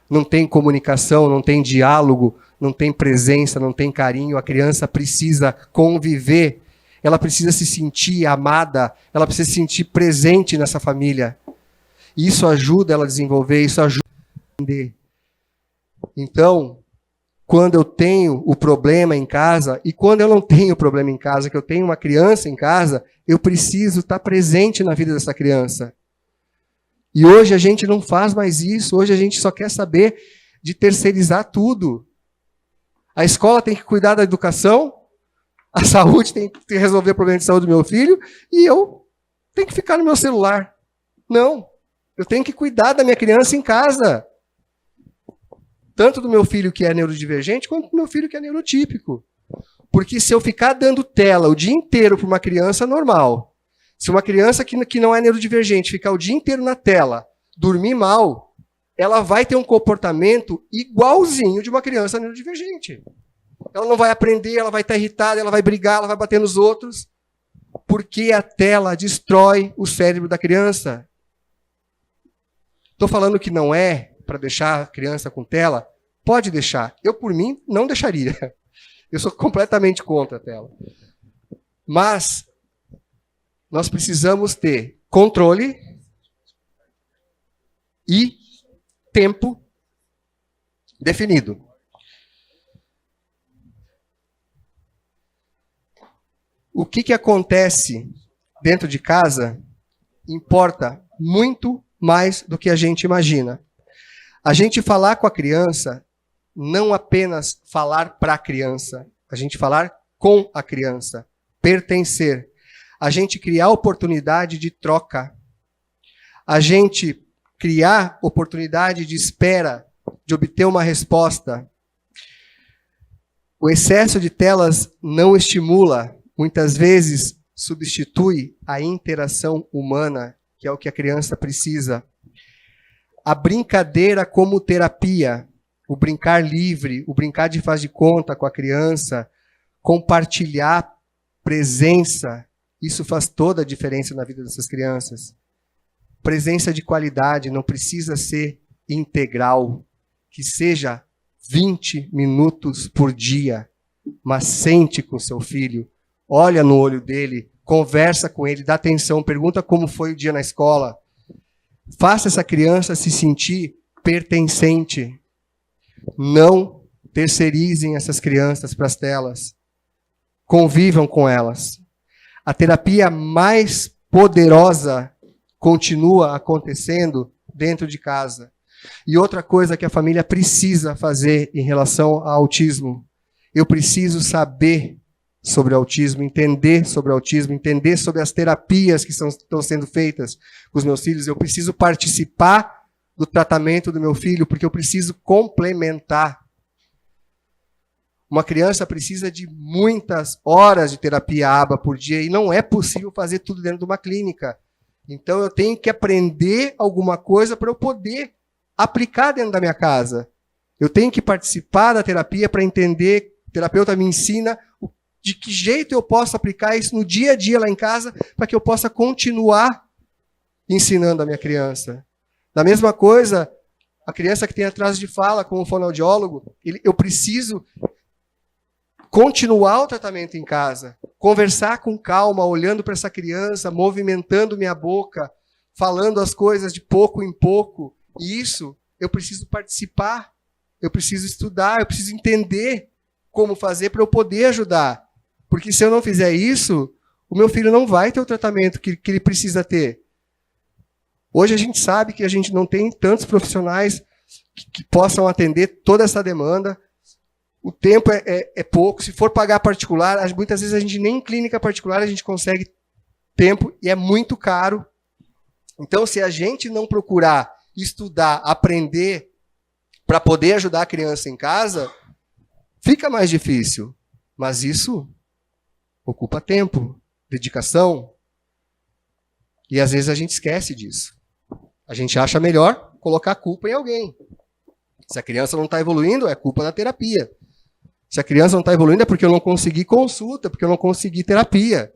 Não tem comunicação, não tem diálogo, não tem presença, não tem carinho. A criança precisa conviver, ela precisa se sentir amada, ela precisa se sentir presente nessa família. Isso ajuda ela a desenvolver, isso ajuda ela a entender. Então, quando eu tenho o problema em casa, e quando eu não tenho o problema em casa, que eu tenho uma criança em casa, eu preciso estar presente na vida dessa criança. E hoje a gente não faz mais isso, hoje a gente só quer saber de terceirizar tudo. A escola tem que cuidar da educação, a saúde tem que resolver o problema de saúde do meu filho, e eu tenho que ficar no meu celular. Não, eu tenho que cuidar da minha criança em casa. Tanto do meu filho que é neurodivergente, quanto do meu filho que é neurotípico. Porque se eu ficar dando tela o dia inteiro para uma criança normal, se uma criança que não é neurodivergente ficar o dia inteiro na tela, dormir mal, ela vai ter um comportamento igualzinho de uma criança neurodivergente. Ela não vai aprender, ela vai estar irritada, ela vai brigar, ela vai bater nos outros, porque a tela destrói o cérebro da criança. Estou falando que não é para deixar a criança com tela? Pode deixar. Eu, por mim, não deixaria. Eu sou completamente contra a tela. Mas nós precisamos ter controle e tempo definido. O que acontece dentro de casa importa muito mais do que a gente imagina. A gente falar com a criança, não apenas falar para a criança, a gente falar com a criança, pertencer. A gente criar oportunidade de troca. A gente criar oportunidade de espera, de obter uma resposta. O excesso de telas não estimula, muitas vezes substitui a interação humana, que é o que a criança precisa. A brincadeira como terapia, o brincar livre, o brincar de faz de conta com a criança, compartilhar presença, isso faz toda a diferença na vida dessas crianças. Presença de qualidade, não precisa ser integral, que seja 20 minutos por dia, mas sente com seu filho, olha no olho dele, conversa com ele, dá atenção, pergunta como foi o dia na escola. Faça essa criança se sentir pertencente. Não terceirizem essas crianças para as telas. Convivam com elas. A terapia mais poderosa continua acontecendo dentro de casa. E outra coisa que a família precisa fazer em relação ao autismo. Eu preciso saber sobre autismo, entender sobre autismo, entender sobre as terapias que estão sendo feitas com os meus filhos. Eu preciso participar do tratamento do meu filho, porque eu preciso complementar. Uma criança precisa de muitas horas de terapia ABA por dia, e não é possível fazer tudo dentro de uma clínica. Então eu tenho que aprender alguma coisa para eu poder aplicar dentro da minha casa. Eu tenho que participar da terapia para entender, o terapeuta me ensina de que jeito eu posso aplicar isso no dia a dia lá em casa, para que eu possa continuar ensinando a minha criança. Da mesma coisa, a criança que tem atraso de fala com o fonoaudiólogo, eu preciso continuar o tratamento em casa, conversar com calma, olhando para essa criança, movimentando minha boca, falando as coisas de pouco em pouco. E isso eu preciso participar, eu preciso estudar, eu preciso entender como fazer para eu poder ajudar. Porque se eu não fizer isso, o meu filho não vai ter o tratamento que ele precisa ter. Hoje a gente sabe que a gente não tem tantos profissionais que possam atender toda essa demanda. O tempo é pouco. Se for pagar particular, muitas vezes a gente nem em clínica particular a gente consegue tempo e é muito caro. Então, se a gente não procurar estudar, aprender para poder ajudar a criança em casa, fica mais difícil. Mas isso ocupa tempo, dedicação. E às vezes a gente esquece disso. A gente acha melhor colocar a culpa em alguém. Se a criança não está evoluindo, é culpa da terapia. Se a criança não está evoluindo, é porque eu não consegui consulta, porque eu não consegui terapia.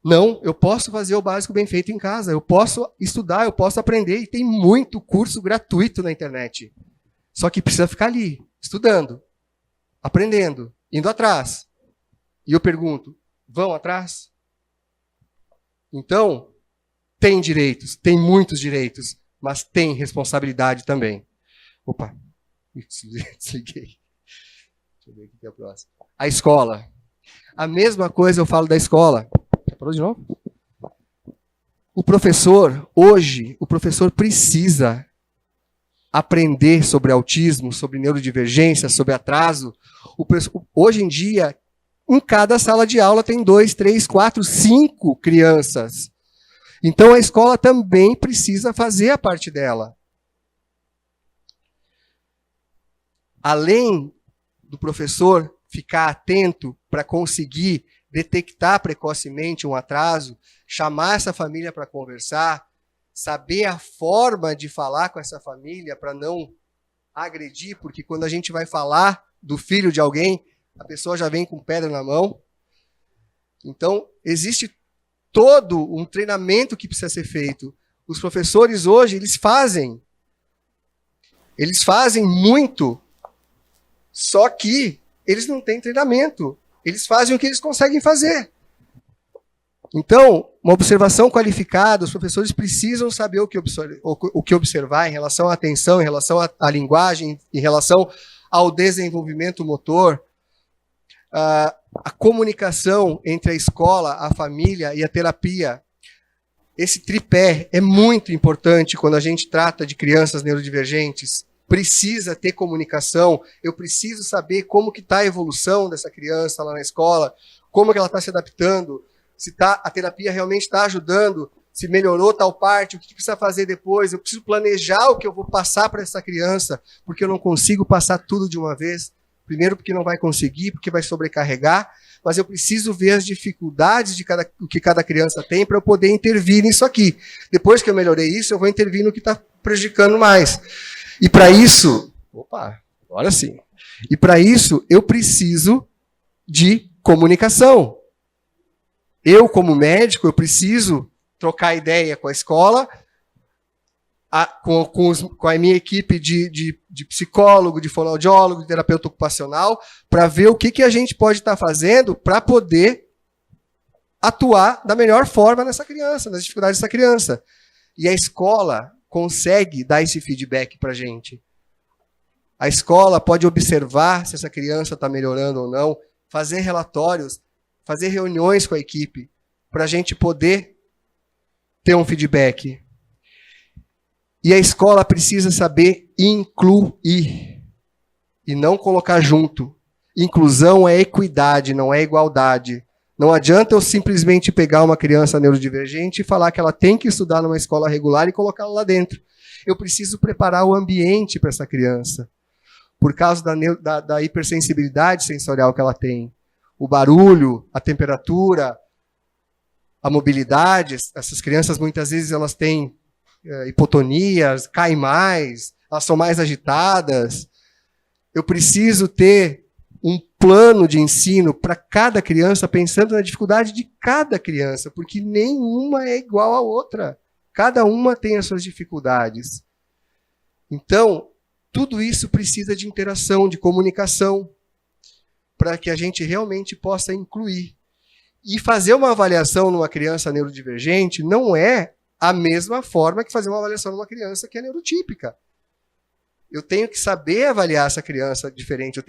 Não, eu posso fazer o básico bem feito em casa. Eu posso estudar, eu posso aprender. E tem muito curso gratuito na internet. Só que precisa ficar ali, estudando, aprendendo, indo atrás. E eu pergunto, vão atrás? Então, tem direitos, tem muitos direitos, mas tem responsabilidade também. Opa, desliguei. Deixa eu ver aqui que é o próximo. A escola. A mesma coisa eu falo da escola. Já falou de novo? O professor, hoje, o professor precisa aprender sobre autismo, sobre neurodivergência, sobre atraso. Hoje em dia, em cada sala de aula tem 2, 3, 4, 5 crianças. Então a escola também precisa fazer a parte dela. Além do professor ficar atento para conseguir detectar precocemente um atraso, chamar essa família para conversar, saber a forma de falar com essa família para não agredir, porque quando a gente vai falar do filho de alguém, a pessoa já vem com pedra na mão. Então, existe todo um treinamento que precisa ser feito. Os professores hoje, eles fazem muito, só que eles não têm treinamento. Eles fazem o que eles conseguem fazer. Então, uma observação qualificada, os professores precisam saber o que observar em relação à atenção, em relação à linguagem, em relação ao desenvolvimento motor, a comunicação entre a escola, a família e a terapia. Esse tripé é muito importante quando a gente trata de crianças neurodivergentes. Precisa ter comunicação, eu preciso saber como que está a evolução dessa criança lá na escola, como que ela está se adaptando, se a terapia realmente está ajudando, se melhorou tal parte, o que precisa fazer depois, eu preciso planejar o que eu vou passar para essa criança, porque eu não consigo passar tudo de uma vez, primeiro porque não vai conseguir, porque vai sobrecarregar, mas eu preciso ver as dificuldades o que cada criança tem para eu poder intervir nisso aqui. Depois que eu melhorei isso, eu vou intervir no que está prejudicando mais. E para isso, agora sim. E para isso, eu preciso de comunicação. Eu, como médico, eu preciso trocar ideia com a escola, com a minha equipe de psicólogo, de fonoaudiólogo, de terapeuta ocupacional, para ver o que a gente pode estar fazendo para poder atuar da melhor forma nessa criança, nas dificuldades dessa criança. E a escola consegue dar esse feedback para a gente. A escola pode observar se essa criança está melhorando ou não, fazer relatórios, fazer reuniões com a equipe, para a gente poder ter um feedback. E a escola precisa saber incluir e não colocar junto. Inclusão é equidade, não é igualdade. Não adianta eu simplesmente pegar uma criança neurodivergente e falar que ela tem que estudar numa escola regular e colocá-la lá dentro. Eu preciso preparar o ambiente para essa criança, por causa da hipersensibilidade sensorial que ela tem. O barulho, a temperatura, a mobilidade. Essas crianças, muitas vezes, elas têm hipotonias, caem mais, elas são mais agitadas. Eu preciso ter um plano de ensino para cada criança, pensando na dificuldade de cada criança, porque nenhuma é igual à outra. Cada uma tem as suas dificuldades. Então, tudo isso precisa de interação, de comunicação, para que a gente realmente possa incluir. E fazer uma avaliação numa criança neurodivergente não é a mesma forma que fazer uma avaliação numa criança que é neurotípica. Eu tenho que saber avaliar essa criança diferente.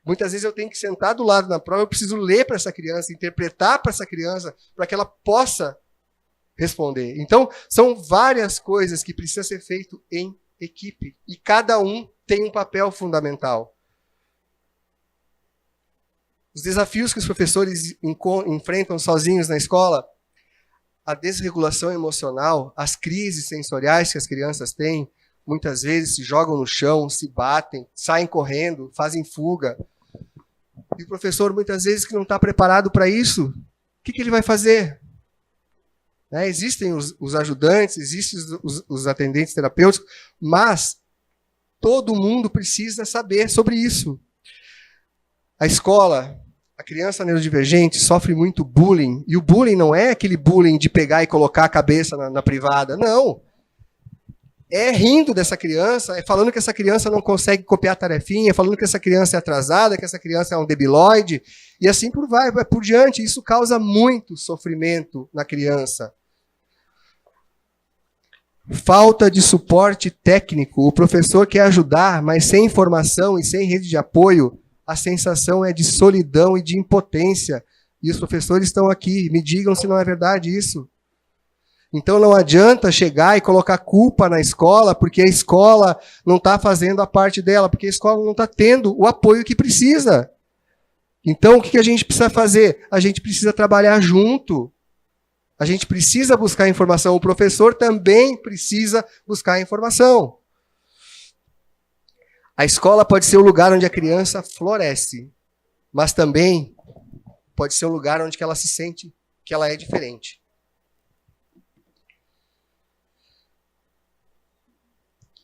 Muitas vezes eu tenho que sentar do lado na prova, eu preciso ler para essa criança, interpretar para essa criança, para que ela possa responder. Então, são várias coisas que precisam ser feitas em equipe. E cada um tem um papel fundamental. Os desafios que os professores enfrentam sozinhos na escola, a desregulação emocional, as crises sensoriais que as crianças têm, muitas vezes se jogam no chão, se batem, saem correndo, fazem fuga. E o professor, muitas vezes, que não está preparado para isso, o que ele vai fazer? Existem os ajudantes, existem os atendentes terapêuticos, mas todo mundo precisa saber sobre isso. A escola, a criança neurodivergente sofre muito bullying, e o bullying não é aquele bullying de pegar e colocar a cabeça na privada, não. É rindo dessa criança, é falando que essa criança não consegue copiar a tarefinha, falando que essa criança é atrasada, que essa criança é um debilóide, e assim vai por diante. Isso causa muito sofrimento na criança. Falta de suporte técnico. O professor quer ajudar, mas sem informação e sem rede de apoio, a sensação é de solidão e de impotência. E os professores estão aqui, me digam se não é verdade isso. Então não adianta chegar e colocar culpa na escola, porque a escola não está fazendo a parte dela, porque a escola não está tendo o apoio que precisa. Então o que a gente precisa fazer? A gente precisa trabalhar junto. A gente precisa buscar informação. O professor também precisa buscar informação. A escola pode ser o lugar onde a criança floresce, mas também pode ser um lugar onde ela se sente que ela é diferente.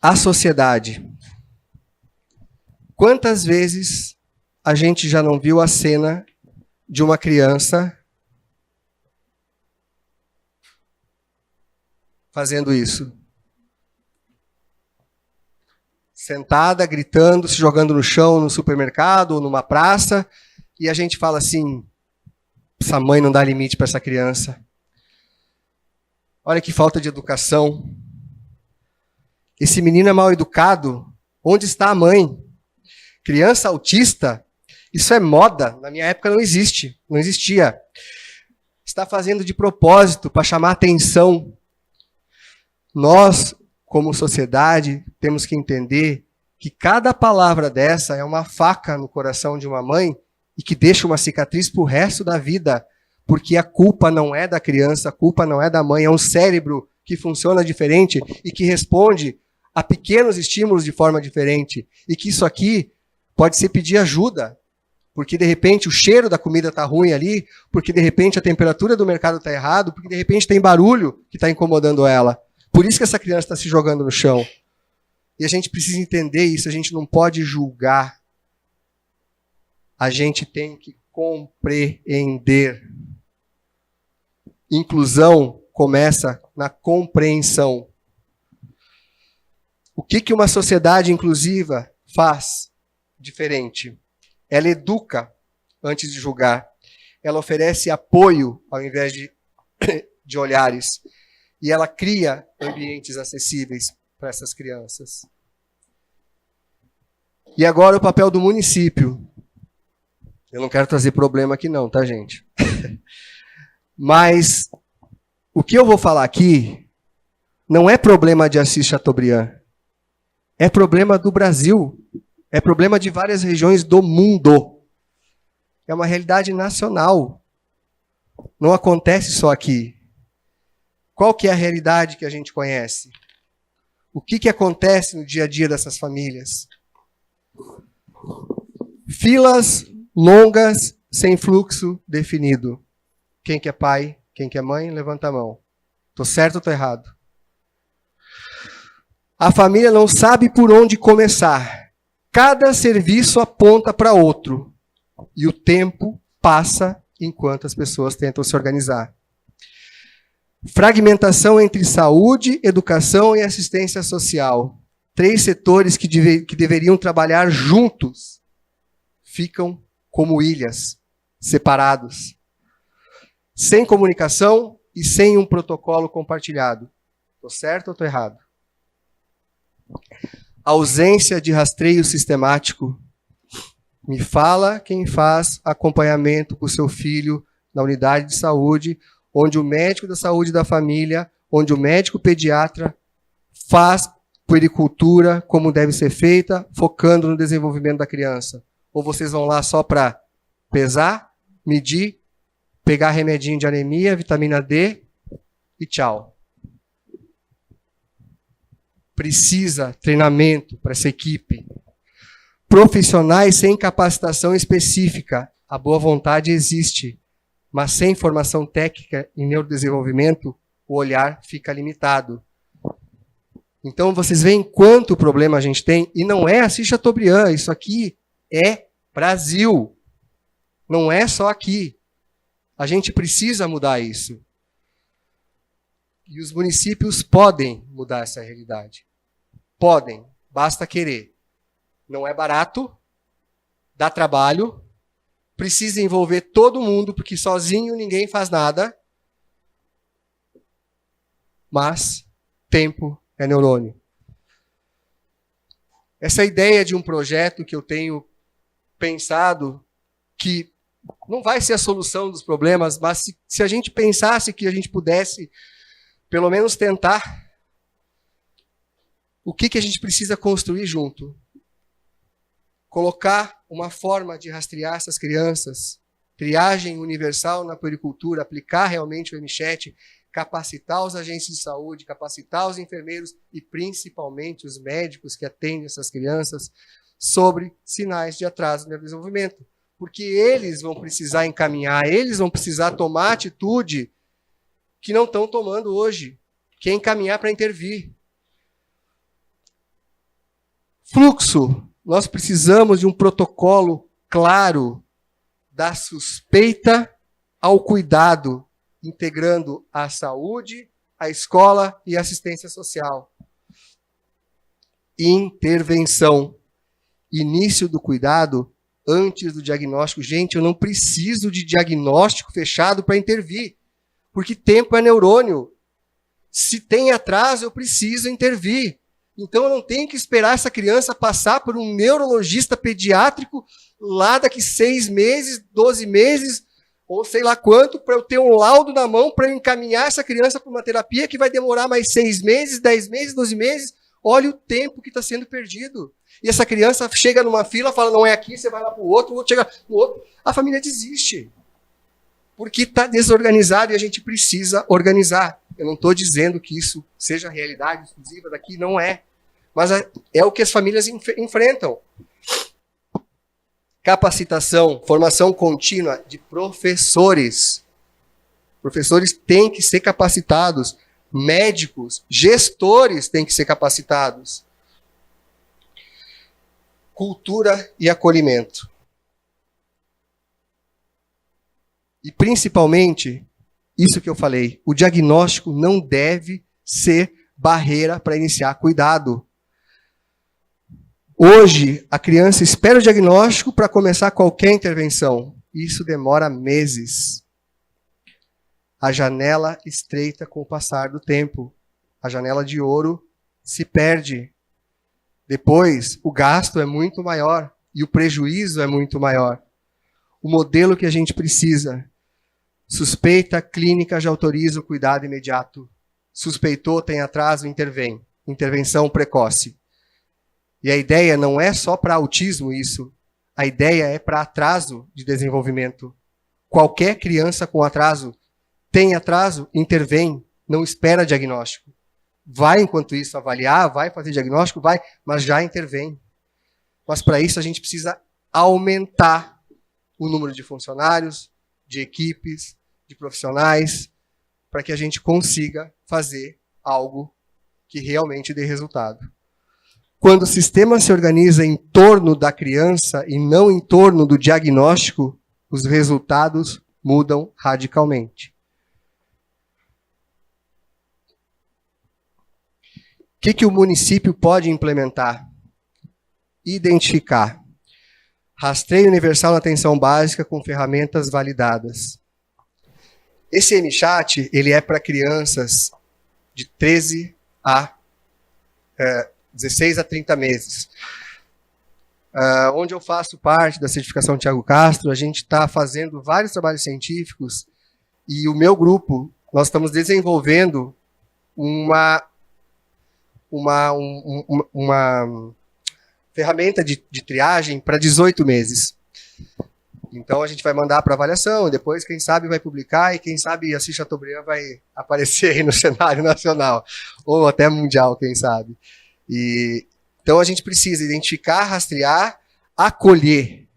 A sociedade. Quantas vezes a gente já não viu a cena de uma criança fazendo isso? Sentada, gritando, se jogando no chão, no supermercado ou numa praça, e a gente fala assim, essa mãe não dá limite para essa criança. Olha que falta de educação. Esse menino é mal educado. Onde está a mãe? Criança autista, isso é moda. Na minha época não existia. Está fazendo de propósito para chamar atenção. Nós, como sociedade, temos que entender que cada palavra dessa é uma faca no coração de uma mãe e que deixa uma cicatriz para o resto da vida, porque a culpa não é da criança, a culpa não é da mãe, é um cérebro que funciona diferente e que responde a pequenos estímulos de forma diferente. E que isso aqui pode ser pedir ajuda, porque de repente o cheiro da comida está ruim ali, porque de repente a temperatura do mercado está errado, porque de repente tem barulho que está incomodando ela. Por isso que essa criança está se jogando no chão. E a gente precisa entender isso, a gente não pode julgar. A gente tem que compreender. Inclusão começa na compreensão. O que uma sociedade inclusiva faz diferente? Ela educa antes de julgar. Ela oferece apoio ao invés de olhares. E ela cria ambientes acessíveis para essas crianças. E agora o papel do município. Eu não quero trazer problema aqui não, tá, gente? Mas o que eu vou falar aqui não é problema de Assis Chateaubriand. É problema do Brasil. É problema de várias regiões do mundo. É uma realidade nacional. Não acontece só aqui. Qual que é a realidade que a gente conhece? O que acontece no dia a dia dessas famílias? Filas longas, sem fluxo definido. Quem que é pai? Quem que é mãe? Levanta a mão. Estou certo ou estou errado? A família não sabe por onde começar. Cada serviço aponta para outro. E o tempo passa enquanto as pessoas tentam se organizar. Fragmentação entre saúde, educação e assistência social. 3 setores que deveriam trabalhar juntos ficam como ilhas, separados. Sem comunicação e sem um protocolo compartilhado. Estou certo ou estou errado? Ausência de rastreio sistemático. Me fala quem faz acompanhamento com o seu filho na unidade de saúde, onde o médico da saúde da família, onde o médico pediatra faz puericultura como deve ser feita, focando no desenvolvimento da criança. Ou vocês vão lá só para pesar, medir, pegar remedinho de anemia, vitamina D e tchau. Precisa treinamento para essa equipe. Profissionais sem capacitação específica. A boa vontade existe, mas sem formação técnica em neurodesenvolvimento, o olhar fica limitado. Então, vocês veem quanto problema a gente tem, e não é Assis Chateaubriand, isso aqui é Brasil. Não é só aqui. A gente precisa mudar isso. E os municípios podem mudar essa realidade. Podem, basta querer. Não é barato, dá trabalho, precisa envolver todo mundo, porque sozinho ninguém faz nada. Mas tempo é neurônio. Essa ideia de um projeto que eu tenho pensado que não vai ser a solução dos problemas, mas se a gente pensasse que a gente pudesse, pelo menos tentar, o que a gente precisa construir junto? Colocar uma forma de rastrear essas crianças, triagem universal na puericultura, aplicar realmente o MChat, capacitar os agentes de saúde, capacitar os enfermeiros e principalmente os médicos que atendem essas crianças sobre sinais de atraso no desenvolvimento. Porque eles vão precisar encaminhar, eles vão precisar tomar atitude que não estão tomando hoje, que é encaminhar para intervir. Fluxo. Nós precisamos de um protocolo claro da suspeita ao cuidado, integrando a saúde, a escola e a assistência social. Intervenção. Início do cuidado antes do diagnóstico. Gente, eu não preciso de diagnóstico fechado para intervir, porque tempo é neurônio. Se tem atraso, eu preciso intervir. Então eu não tenho que esperar essa criança passar por um neurologista pediátrico lá daqui 6 meses, 12 meses, ou sei lá quanto, para eu ter um laudo na mão para eu encaminhar essa criança para uma terapia que vai demorar mais 6 meses, 10 meses, 12 meses. Olha o tempo que está sendo perdido. E essa criança chega numa fila, fala, não é aqui, você vai lá para o outro chega no outro. A família desiste. Porque está desorganizado e a gente precisa organizar. Eu não estou dizendo que isso seja a realidade exclusiva daqui, não é. Mas é o que as famílias enfrentam. Capacitação, formação contínua de professores. Professores têm que ser capacitados. Médicos, gestores têm que ser capacitados. Cultura e acolhimento. E principalmente, isso que eu falei, o diagnóstico não deve ser barreira para iniciar cuidado. Hoje, a criança espera o diagnóstico para começar qualquer intervenção. Isso demora meses. A janela estreita com o passar do tempo. A janela de ouro se perde. Depois, o gasto é muito maior e o prejuízo é muito maior. O modelo que a gente precisa. Suspeita clínica já autoriza o cuidado imediato. Suspeitou, tem atraso, intervém. Intervenção precoce. E a ideia não é só para autismo isso. A ideia é para atraso de desenvolvimento. Qualquer criança com atraso tem atraso, intervém, não espera diagnóstico. Vai, enquanto isso, avaliar, vai fazer diagnóstico, vai, mas já intervém. Mas para isso a gente precisa aumentar o número de funcionários, de equipes, de profissionais, para que a gente consiga fazer algo que realmente dê resultado. Quando o sistema se organiza em torno da criança e não em torno do diagnóstico, os resultados mudam radicalmente. O que o município pode implementar? Identificar. Rastreio universal na atenção básica com ferramentas validadas. Esse MChat, ele é para crianças de 13 a 16 a 30 meses. Onde eu faço parte da certificação Thiago Castro, a gente está fazendo vários trabalhos científicos e o meu grupo, nós estamos desenvolvendo uma ferramenta de triagem para 18 meses. Então a gente vai mandar para avaliação, e depois, quem sabe, vai publicar, e quem sabe Assis Chateaubriand vai aparecer aí no cenário nacional, ou até mundial, quem sabe. Então a gente precisa identificar, rastrear, acolher.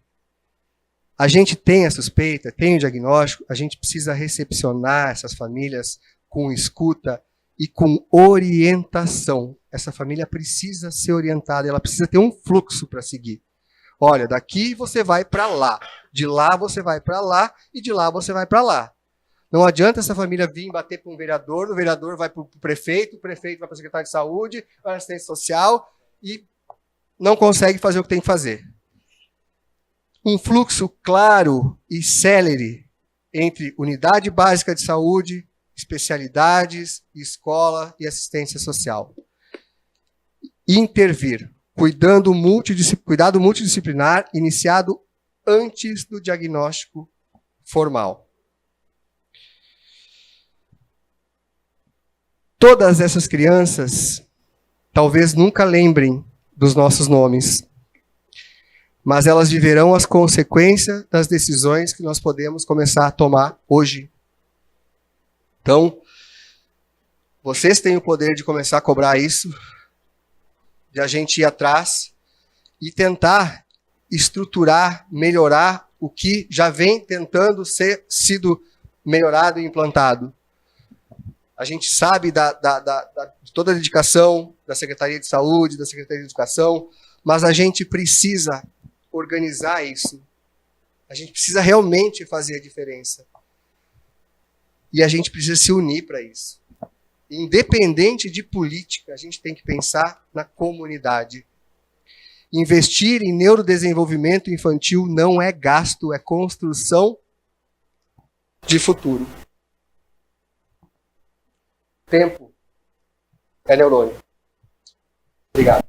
A gente tem a suspeita, tem o diagnóstico, a gente precisa recepcionar essas famílias com escuta e com orientação. Essa família precisa ser orientada, ela precisa ter um fluxo para seguir. Olha, daqui você vai para lá, de lá você vai para lá e de lá você vai para lá. Não adianta essa família vir bater para um vereador, o vereador vai para o prefeito vai para o secretário de saúde, para a assistência social e não consegue fazer o que tem que fazer. Um fluxo claro e célere entre unidade básica de saúde, especialidades, escola e assistência social. Intervir. Cuidado multidisciplinar iniciado antes do diagnóstico formal. Todas essas crianças talvez nunca lembrem dos nossos nomes, mas elas viverão as consequências das decisões que nós podemos começar a tomar hoje. Então, vocês têm o poder de começar a cobrar isso, de a gente ir atrás e tentar estruturar, melhorar o que já vem tentando ser sido melhorado e implantado. A gente sabe de toda a dedicação da Secretaria de Saúde, da Secretaria de Educação, mas a gente precisa organizar isso. A gente precisa realmente fazer a diferença. E a gente precisa se unir para isso. Independente de política, a gente tem que pensar na comunidade. Investir em neurodesenvolvimento infantil não é gasto, é construção de futuro. Tempo é neurônio. Obrigado.